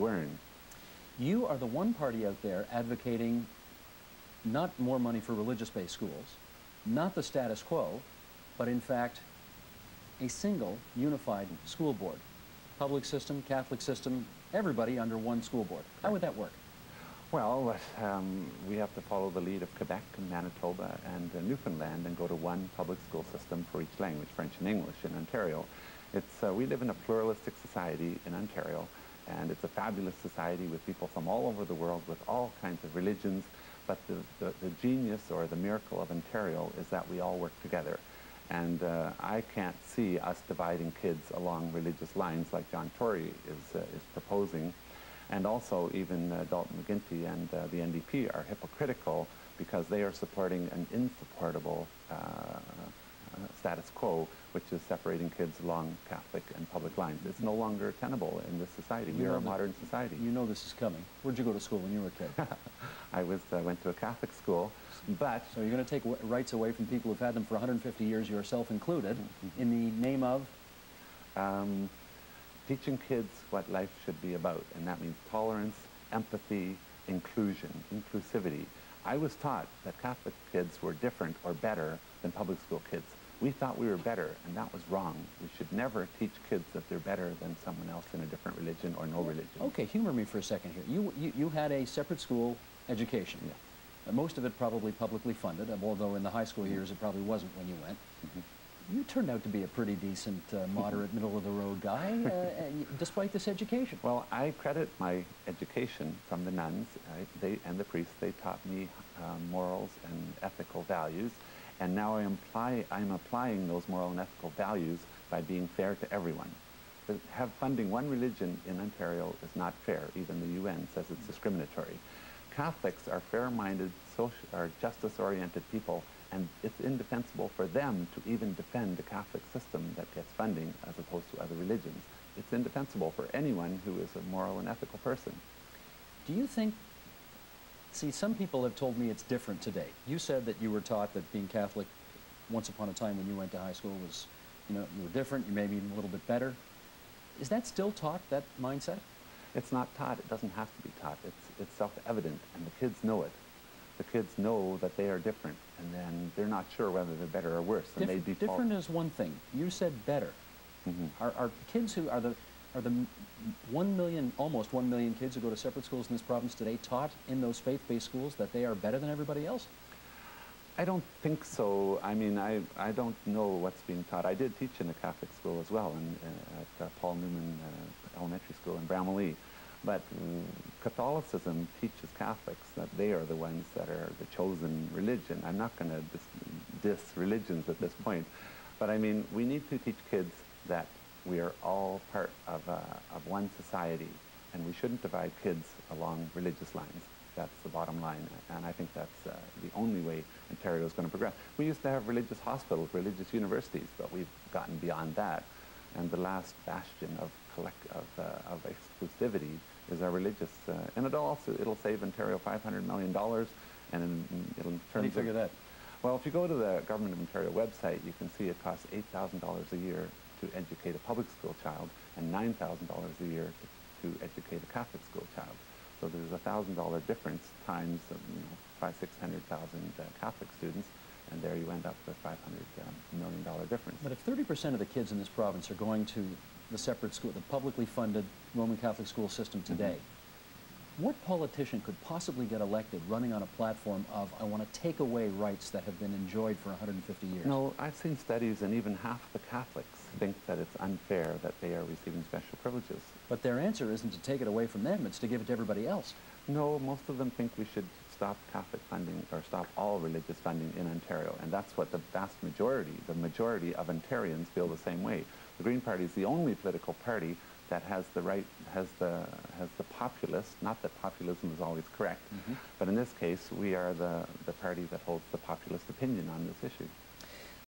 earn. You are the one party out there advocating not more money for religious-based schools, not the status quo, but in fact a single unified school board. Public system, Catholic system, everybody under one school board. How would that work? Well, we have to follow the lead of Quebec and Manitoba and Newfoundland and go to one public school system for each language, French and English in Ontario. We live in a pluralistic society in Ontario, and it's a fabulous society with people from all over the world with all kinds of religions, but the genius or the miracle of Ontario is that we all work together. And I can't see us dividing kids along religious lines like John Tory is proposing. And also even Dalton McGuinty and the NDP are hypocritical because they are supporting an insupportable status quo, which is separating kids along Catholic and public lines. It's no longer tenable in this society. We are a modern society. You know this is coming. Where'd you go to school when you were a kid? I went to a Catholic school, but... So you're going to take rights away from people who've had them for 150 years, yourself included, in the name of? Teaching kids what life should be about, and that means tolerance, empathy, inclusion, inclusivity. I was taught that Catholic kids were different or better than public school kids. We thought we were better, and that was wrong. We should never teach kids that they're better than someone else in a different religion or no religion. Okay, humor me for a second here. You had a separate school education. Yeah. Most of it probably publicly funded, although in the high school years it probably wasn't when you went. You turned out to be a pretty decent, moderate, middle-of-the-road guy, despite this education. Well, I credit my education from the nuns and the priests. They taught me morals and ethical values, and now I'm applying those moral and ethical values by being fair to everyone. Funding one religion in Ontario is not fair. Even the UN says it's discriminatory. Catholics are fair-minded, are justice-oriented people, and it's indefensible for them to even defend the Catholic system that gets funding as opposed to other religions. It's indefensible for anyone who is a moral and ethical person. Do you think, see, some people have told me it's different today. You said that you were taught that being Catholic once upon a time when you went to high school was, you know, you were different, you maybe even a little bit better. Is that still taught, that mindset? It's not taught. It doesn't have to be taught. It's self-evident, and the kids know it. The kids know that they are different, and then they're not sure whether they're better or worse. And they default. Different is one thing. You said better. Are kids who are the 1 million, almost 1 million kids who go to separate schools in this province today taught in those faith-based schools that they are better than everybody else? I don't think so. I mean, I don't know what's being taught. I did teach in a Catholic school as well, at Paul Newman Elementary School in Bramalea. But Catholicism teaches Catholics that they are the ones that are the chosen religion. I'm not going to diss religions at this point, but I mean, we need to teach kids that we are all part of one society, and we shouldn't divide kids along religious lines. That's the bottom line, and I think that's the only way Ontario is going to progress. We used to have religious hospitals, religious universities, but we've gotten beyond that. And the last bastion of exclusivity is our religious, and it'll save Ontario $500 million, and it'll turn. How do you figure that? Well, if you go to the Government of Ontario website, you can see it costs $8,000 a year to educate a public school child, and $9,000 a year to educate a Catholic school child. So there's a $1,000 difference times, 600,000 Catholic students, and there you end up with $500 million difference. But if 30% of the kids in this province are going to the separate school, the publicly funded Roman Catholic school system today, what politician could possibly get elected running on a platform of, I want to take away rights that have been enjoyed for 150 years? No, I've seen studies, and even half the Catholics think that it's unfair that they are receiving special privileges. But their answer isn't to take it away from them, it's to give it to everybody else. No, most of them think we should stop Catholic funding or stop all religious funding in Ontario, and that's what the majority of Ontarians feel the same way. The Green Party is the only political party that has the populist, not that populism is always correct, but in this case, we are the party that holds the populist opinion on this issue.